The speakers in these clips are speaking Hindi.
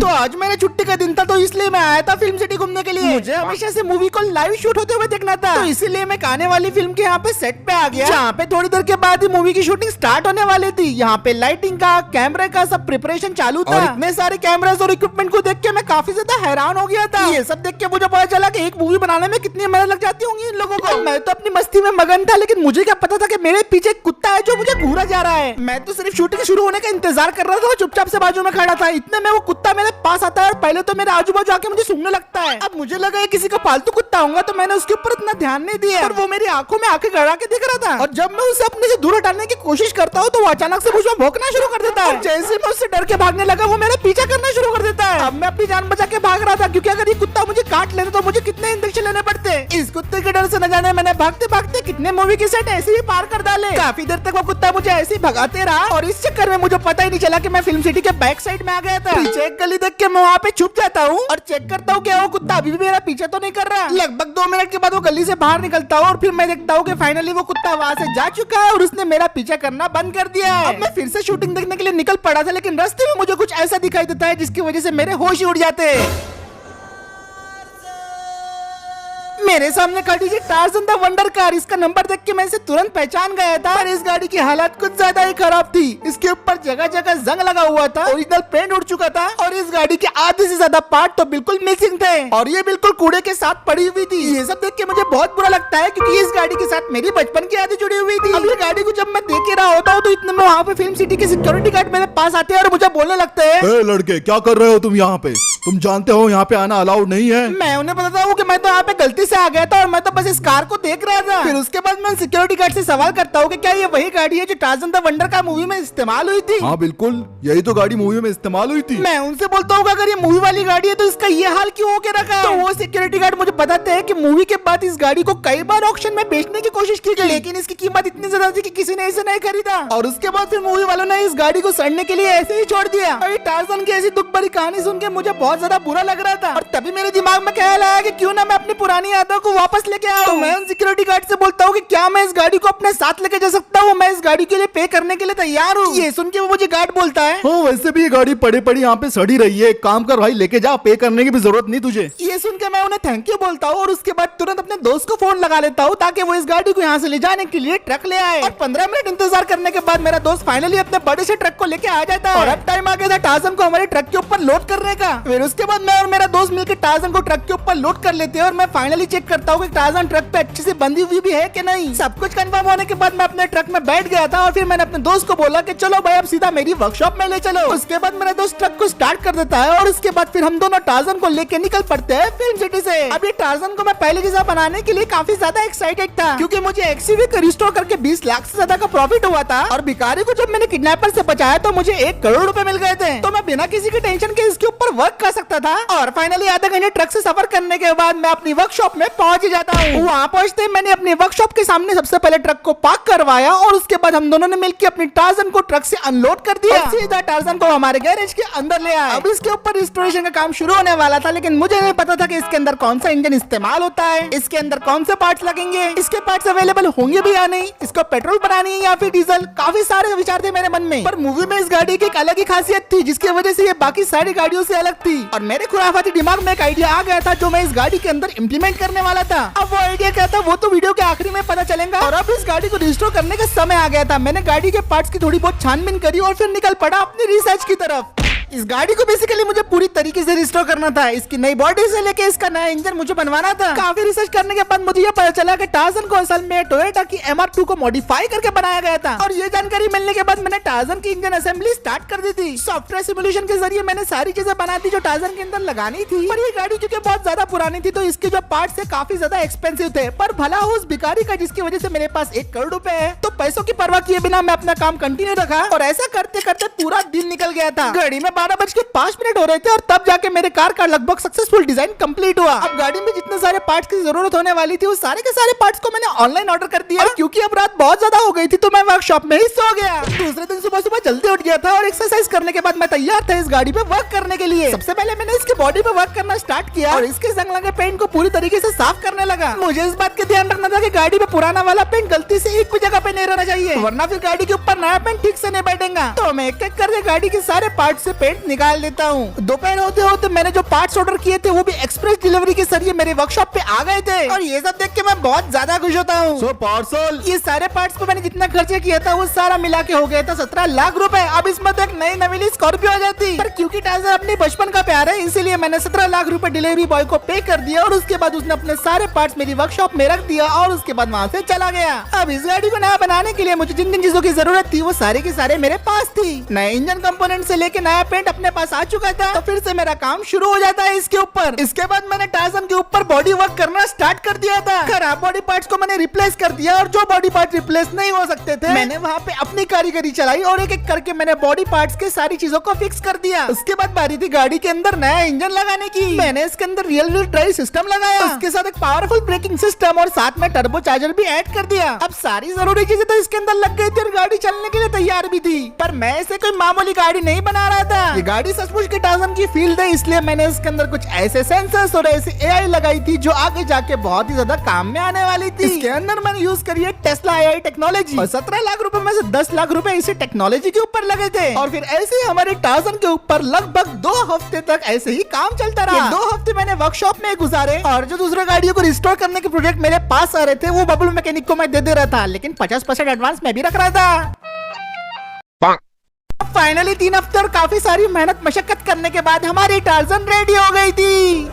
तो आज मेरा छुट्टी का दिन था, तो इसलिए मैं आया था फिल्म सिटी घूमने के लिए। मुझे हमेशा से मूवी को लाइव शूट होते हुए देखना था, तो इसीलिए मैं आने वाली फिल्म के यहाँ पे सेट पे आ गया, जहाँ पे थोड़ी देर के बाद ही मूवी की शूटिंग स्टार्ट होने वाली थी। यहाँ पे लाइटिंग का, कैमरे का सब प्रिपरेशन चालू था। और इतने सारे कैमरास और इक्विपमेंट को देख के मैं काफी ज्यादा हैरान हो गया था। ये सब देख के मुझे पता चला कि एक मूवी बनाने में कितनी मेहनत लग जाती होंगी इन लोगों को। मैं तो अपनी मस्ती में मगन था, लेकिन मुझे क्या पता था कि मेरे पीछे एक कुत्ता है जो मुझे घूरा जा रहा है। मैं तो सिर्फ शूटिंग शुरू होने का इंतजार कर रहा था, चुपचाप से बाजू में खड़ा था। इतने में वो कुत्ता मेरे पास आता है और पहले तो मेरे आजू बाजू आके मुझे सूंघने लगता है। अब मुझे लगा ये किसी का पालतू कुत्ता होगा, तो मैंने उसके ऊपर इतना ध्यान नहीं दिया और वो मेरी आंखों में आंखें गड़ा के दिख रहा था। और जब मैं उसे अपने से दूर हटाने की कोशिश करता हूँ, तो वो अचानक से मुझ में भौंकना शुरू कर देता है। जैसे मैं उससे डर के भागने लगा, वो मेरा पीछा करना शुरू कर देता है। अब मैं अपनी जान बचा के भाग रहा था, क्योंकि अगर ये कुत्ता मुझे काट लेता तो मुझे कितने इंजेक्शन लेने पड़ते। इस कुत्ते के डर से न जाने मैंने भागते भागते कितने मूवी के सेट ऐसे ही पार कर डाले। काफी देर तक वो कुत्ता मुझे ऐसे ही भगाते रहा, और इस चक्कर में मुझे पता ही नहीं चला कि मैं फिल्म सिटी के बैक साइड में आ गया था। पीछे एक गली देख के मैं वहाँ पे छुप जाता हूँ और चेक करता हूँ कि वो कुत्ता अभी भी मेरा पीछा तो नहीं कर रहा। लगभग 2 मिनट के बाद वो गली से बाहर निकलता हूँ और फिर मैं देखता हूँ कि फाइनली वो कुत्ता वहाँ से जा चुका है और उसने मेरा पीछा करना बंद कर दिया है। अब मैं फिर से शूटिंग देखने के लिए निकल पड़ा था, लेकिन रास्ते में मुझे कुछ ऐसा दिखाई देता है जिसकी वजह से मेरे होश ही उड़ जाते हैं। मेरे सामने खड़ी थी टार्ज़न द वंडर कार। इसका नंबर देख के मैं इसे तुरंत पहचान गया था, पर इस गाड़ी की हालत कुछ ज्यादा ही खराब थी। इसके ऊपर जगह जगह जंग लगा हुआ था, ओरिजिनल पेंट उड़ चुका था और इस गाड़ी के आधे से ज्यादा पार्ट तो बिल्कुल मिसिंग थे और ये बिल्कुल कूड़े के साथ पड़ी हुई थी। ये सब देख के मुझे बहुत बुरा लगता है, क्योंकि इस गाड़ी के साथ मेरी बचपन की यादें जुड़ी हुई थी। अब ये गाड़ी को जब मैं देख रहा होता हूँ, तो इतने में वहाँ पे फिल्म सिटी के सिक्योरिटी गार्ड मेरे पास आते हैं और मुझे बोलने लगते हैं, लड़के क्या कर रहे हो तुम यहाँ पे? तुम जानते हो यहाँ पे आना अलाउड नहीं है। मैं उन्हें बताता हूँ कि मैं तो यहाँ पे गलती से आ गया था और मैं तो बस इस कार को देख रहा था। फिर उसके बाद मैं सिक्योरिटी गार्ड से सवाल करता हूँ कि क्या ये वही गाड़ी है जो Tarzan the wonder car movie में इस्तेमाल हुई थी? हाँ बिल्कुल, यही तो गाड़ी मूवी में इस्तेमाल हुई थी। मैं उनसे बोलता हूँ अगर ये मूवी वाली गाड़ी है तो इसका ये हाल क्यों होके रखा है? तो वो सिक्योरिटी गार्ड मुझे बताते हैं कि मूवी के बाद इस गाड़ी को कई बार ऑक्शन में बेचने की कोशिश की गई, लेकिन इसकी कीमत इतनी ज्यादा थी कि किसी ने इसे नहीं खरीदा और उसके बाद फिर मूवी वालों ने इस गाड़ी को सड़ने के लिए ऐसे ही छोड़ दिया। और टार्ज़न की ऐसी दुख भरी कहानी सुन के मुझे बहुत ज्यादा बुरा लग रहा था और तभी मेरे दिमाग में ख्याल आया कि क्यों ना मैं अपनी पुरानी यादों को वापस लेके आऊं। तो मैं उन सिक्योरिटी गार्ड से बोलता हूँ कि क्या मैं इस गाड़ी को अपने साथ लेके जा सकता हूँ? मैं इस गाड़ी के लिए पे करने के लिए तैयार हूँ। ये सुन के वो मुझे गार्ड बोलता है, हाँ वैसे भी ये गाड़ी पड़ी पड़ी यहाँ पे सड़ी रही है, एक काम कर भाई लेके जा, पे करने की भी जरूरत नहीं तुझे। ये सुन के मैं उन्हें थैंक यू बोलता हूँ और उसके बाद तुरंत अपने दोस्त को फोन लगा लेता हूँ ताकि वो इस गाड़ी को यहाँ से ले जाने के लिए ट्रक ले आए। और 15 मिनट इंतजार करने के बाद मेरा दोस्त फाइनली अपने बड़े से ट्रक को लेके आ जाता है और अब टाइम आ गया था टार्ज़न को हमारे ट्रक के ऊपर लोड करने का। फिर उसके बाद मैं और मेरा दोस्त मिलकर टार्ज़न को ट्रक के ऊपर लोड कर लेते हैं और मैं फाइनली चेक करता हूँ कि टार्ज़न ट्रक पे अच्छे से बंधी हुई भी है कि नहीं। सब कुछ कंफर्म होने के बाद मैं अपने ट्रक में बैठ गया था और फिर मैंने अपने दोस्त को बोला कि चलो भाई अब सीधा मेरी वर्कशॉप में ले चलो। उसके बाद मेरा दोस्त ट्रक को स्टार्ट कर देता है और उसके बाद फिर हम दोनों टार्ज़न को लेके निकल पड़ते हैं फिल्म सिटी से। अब ये टार्ज़न को मैं पहले जैसा बनाने के लिए काफी ज्यादा एक्साइटेड था, क्योंकि मुझे एक्सयूवी को रिस्टोर करके 20 लाख से ज्यादा का प्रॉफिट हुआ था और भिखारी को जब मैंने किडनैपर से बचाया तो मुझे 1 करोड़ रुपए मिल गए थे। तो मैं बिना किसी की टेंशन के इसके ऊपर वर्क कर सकता था। और फाइनली आधे घंटे ट्रक से सफर करने के बाद मैं अपनी वर्कशॉप में पहुंच जाता हूँ। वहाँ पहुंचते मैंने अपनी वर्कशॉप के सामने सबसे पहले ट्रक को पार्क करवाया और उसके बाद हम दोनों ने मिलकर अपनी टार्ज़न को ट्रक से अनलोड कर दिया और सीधा टार्ज़न को हमारे गैरेज के अंदर ले आए। अब इसके ऊपर रिस्टोरेशन का काम शुरू होने वाला था, लेकिन मुझे नहीं पता था कि इसके अंदर कौन सा इंजन इस्तेमाल होता है, इसके अंदर कौन से पार्ट्स लगेंगे, इसके पार्ट्स अवेलेबल होंगे भी या नहीं, इसको पेट्रोल बनानी है या फिर डीजल। काफी सारे विचार थे मेरे मन में, पर मूवी में इस गाड़ी की एक अलग ही खासियत थी जिसकी वजह से ये बाकी सारी गाड़ियों से अलग थी और मेरे खुराफाती दिमाग में एक आइडिया आ गया था जो मैं इस गाड़ी के अंदर इम्प्लीमेंट करने वाला था। अब वो आइडिया क्या था वो तो वीडियो के आखिरी में पता चलेगा। और अब इस गाड़ी को रिस्टोर करने का समय आ गया था। मैंने गाड़ी के पार्ट्स की थोड़ी बहुत छानबीन करी और फिर निकल पड़ा अपनी रिसर्च की तरफ। इस गाड़ी को बेसिकली मुझे पूरी तरीके से रिस्टोर करना था। इसकी नई बॉडी से लेके इसका नया इंजन मुझे बनवाना था। काफी रिसर्च करने के बाद मुझे ये पता चला कि टार्ज़न को असल में टोयोटा की MR2 को मॉडिफाई करके बनाया गया था और ये जानकारी मिलने के बाद मैंने टार्ज़न की इंजन असेंबली स्टार्ट कर दी थी। सॉफ्टवेयर सिमुलेशन के जरिए मैंने सारी चीजें बना दी जो टार्ज़न के अंदर लगानी थी। पर ये गाड़ी क्योंकि बहुत ज्यादा पुरानी थी तो इसके जो पार्ट्स थे काफी ज्यादा एक्सपेंसिव थे। पर भला हो उस भिखारी का जिसकी वजह से मेरे पास 1 करोड़ रुपए है, तो पैसों की परवाह किए बिना मैं अपना काम कंटिन्यू रखा और ऐसा करते करते पूरा दिन निकल गया था। घड़ी में 12:05 मिनट हो रहे थे और तब जाके मेरे कार का लगभग सक्सेसफुल डिजाइन कंप्लीट हुआ। अब गाड़ी में जितने सारे पार्ट्स की जरूरत होने वाली थी वो सारे के सारे पार्ट्स को मैंने ऑनलाइन ऑर्डर कर दिया। क्योंकि अब रात बहुत ज्यादा हो गई थी तो मैं वर्कशॉप में ही सो गया। दूसरे दिन सुबह सुबह जल्दी उठ गया था और एक्सरसाइज करने के बाद मैं तैयार था इस गाड़ी पे वर्क करने के लिए। सबसे पहले मैंने इसकी बॉडी पे वर्क करना स्टार्ट किया और इसके जंग लगे पेंट को पूरी तरीके से साफ करने लगा। मुझे इस बात का ध्यान रखना था कि गाड़ी पे पुराना वाला पेंट गलती से एक भी जगह पे नहीं रहना चाहिए, वरना फिर गाड़ी के ऊपर नया पेंट ठीक से नहीं बैठेगा। तो मैं एक एक करके गाड़ी के सारे पार्ट से पेंट निकाल देता हूँ। दोपहर होते होते मैंने जो पार्ट्स ऑर्डर किए थे वो भी एक्सप्रेस डिलीवरी के जरिए मेरे वर्कशॉप पे आ गए थे और ये सब देख के मैं बहुत ज्यादा खुश होता हूँ। सो पार्सल। ये सारे पार्ट्स पे मैंने जितना खर्चा किया था वो सारा मिला के हो गया था 17 लाख रुपए। अब इसमें तो एक नई नवीली स्कॉर्पियो आ जाती, पर क्योंकि टार्जन अपने बचपन का प्यार है इसीलिए मैंने 17 लाख रुपए डिलीवरी बॉय को पे कर दिया और उसके बाद उसने अपने सारे पार्ट्स मेरी वर्कशॉप में रख दिया और उसके बाद वहाँ से चला गया। अब इस गाड़ी को नया बनाने के लिए मुझे जिन जिन चीजों की जरूरत थी वो सारे के सारे मेरे पास थी। नए इंजन कंपोनेंट से लेके नया पेंट अपने पास आ चुका था, तो फिर से मेरा काम शुरू हो जाता है इसके ऊपर। इसके बाद मैंने टार्जन के ऊपर बॉडी वर्क करना स्टार्ट कर दिया था। खराब बॉडी पार्ट्स को मैंने रिप्लेस कर दिया और जो बॉडी पार्ट रिप्लेस नहीं हो सकते थे मैंने वहाँ पे अपनी कारीगरी चलाई और एक एक करके मैंने बॉडी पार्ट्स के सारी चीजों को फिक्स कर दिया। उसके बाद बारी थी गाड़ी के अंदर नया इंजन लगाने की। मैंने इसके अंदर रियल व्हील ड्राइव सिस्टम लगाया, उसके साथ एक पावरफुल ब्रेकिंग सिस्टम और साथ में टर्बो चार्जर भी ऐड कर दिया। अब सारी जरूरी चीजें तो इसके अंदर लग गई थी और गाड़ी चलने के लिए तैयार भी थी, पर मैं इसे कोई मामूली गाड़ी नहीं बना रहा था। ये गाड़ी सचमुच के टार्जन की फील्ड है, इसलिए मैंने इसके अंदर कुछ ऐसे सेंसर्स और ऐसी एआई लगाई थी जो आगे जाके बहुत ही ज्यादा काम में आने वाली थी। इसके अंदर मैंने यूज करी है टेस्ला एआई टेक्नोलॉजी और 17 लाख रुपए में से 10 लाख रुपए इसी टेक्नोलॉजी के ऊपर लगे थे। और फिर ऐसे ही हमारे टार्जन के ऊपर लगभग 2 हफ्ते तक ऐसे ही काम चलता रहा। 2 हफ्ते मैंने वर्कशॉप में गुजारे और जो दूसरे गाड़ियों को रिस्टोर करने के प्रोजेक्ट मेरे पास आ रहे थे वो बबलू मैकेनिक को मैं दे रहा था, लेकिन 50% एडवांस मैं भी रख रहा था। फाइनली 3 हफ्ते और काफी सारी मेहनत मशक्कत करने के बाद हमारी टार्जन रेडी हो गई थी।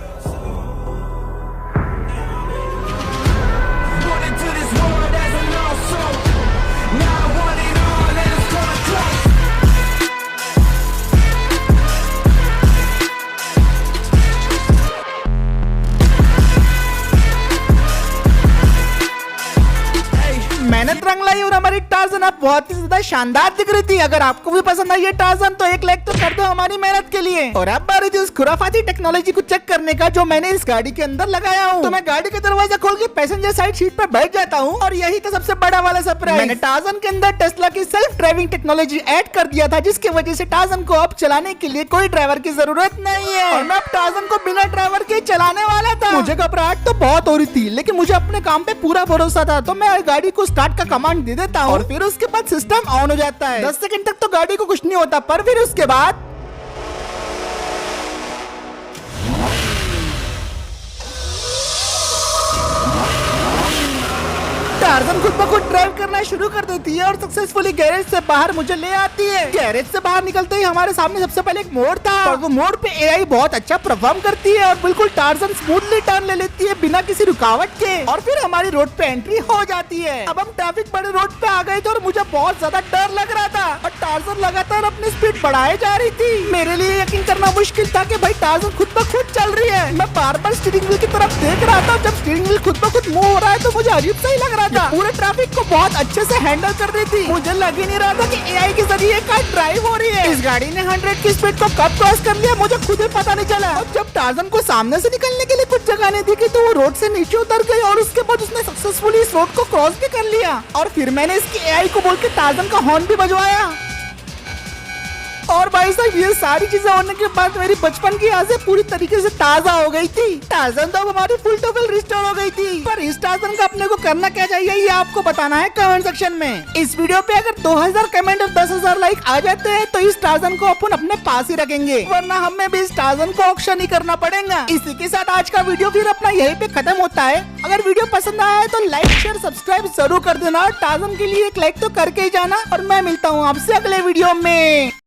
मेहनत रंग लाई और हमारी टार्जन अब बहुत ही ज्यादा शानदार दिख रही थी। अगर आपको भी पसंद आई ये टार्जन तो एक लाइक तो कर दो हमारी मेहनत के लिए। और अब बारी थी उस खुराफाती टेक्नोलॉजी को चेक करने का जो मैंने इस गाड़ी के अंदर लगाया हूँ। तो मैं गाड़ी का दरवाजा खोल के पैसेंजर साइड सीट पर बैठ जाता हूँ और यही तो सबसे बड़ा वाला सरप्राइज, मैंने टार्जन के अंदर टेस्ला की सेल्फ ड्राइविंग टेक्नोलॉजी ऐड कर दिया था, जिसकी वजह से टार्जन को अब चलाने के लिए कोई ड्राइवर की जरूरत नहीं है और मैं अब टार्जन को बिना ड्राइवर के चलाने वाला था। मुझे घबराहट तो बहुत हो रही थी, लेकिन मुझे अपने काम पे पूरा भरोसा था, तो मैं गाड़ी को स्टार्ट का कमांड दे देता हूँ और फिर उसके बाद सिस्टम ऑन हो जाता है। 10 सेकंड तक तो गाड़ी को कुछ नहीं होता, पर फिर उसके बाद टार्जन खुद ब खुद ड्राइव करना शुरू कर देती है और सक्सेसफुली गैरेज से बाहर मुझे ले आती है। गैरेज से बाहर निकलते ही हमारे सामने सबसे पहले एक मोड़ था और वो मोड़ पे एआई बहुत अच्छा परफॉर्म करती है और बिल्कुल टार्जन स्मूथली टर्न ले लेती है बिना किसी रुकावट के और फिर हमारी रोड पे एंट्री हो जाती है। अब हम ट्रैफिक बड़े रोड पे आ गए थे और मुझे बहुत ज्यादा डर लग रहा था और टार्जन लगातार अपनी स्पीड बढ़ाए जा रही थी। मेरे लिए यकीन करना मुश्किल था कि भाई टार्जन खुद ब खुद चल रही है। मैं बार बार स्टीयरिंग व्हील की तरफ देख रहा था, जब स्टीयरिंग व्हील खुद ब खुद मूव हो रहा है तो मुझे अजीब सा ही लग रहा था। पूरे ट्रैफिक को बहुत अच्छे से हैंडल कर रही थी, मुझे लग ही नहीं रहा था कि एआई के जरिए कार ड्राइव हो रही है। इस गाड़ी ने 100 की स्पीड को कब क्रॉस कर लिया मुझे खुद ही पता नहीं चला। और जब टार्जन को सामने से निकलने के लिए कुछ जगह नहीं दिखी तो वो रोड से नीचे उतर गई और उसके बाद उसने सक्सेसफुली इस रोड को क्रॉस भी कर लिया। और फिर मैंने इसकी एआई को बोल के टार्जन का हॉर्न भी बजवाया। और भाई साहब ये सारी चीजें होने के बाद मेरी बचपन की यादें पूरी तरीके से ताजा हो गई थी। टार्जन तो अब हमारी फुल टू फुल रिस्टोर हो गई थी, पर इस टार्जन का अपने को करना क्या चाहिए ये आपको बताना है कमेंट सेक्शन में। इस वीडियो पे अगर 2000 कमेंट और 10,000 लाइक आ जाते हैं तो इस टार्जन को अपन अपने पास ही रखेंगे, वरना हमें भी इस टार्जन को ऑक्शन ही करना पड़ेगा। इसी के साथ आज का वीडियो फिर अपना यहीं पे खत्म होता है। अगर वीडियो पसंद आया है तो लाइक शेयर सब्सक्राइब जरूर कर देना और टार्जन के लिए एक लाइक तो करके ही जाना और मैं मिलता हूँ आपसे अगले वीडियो में।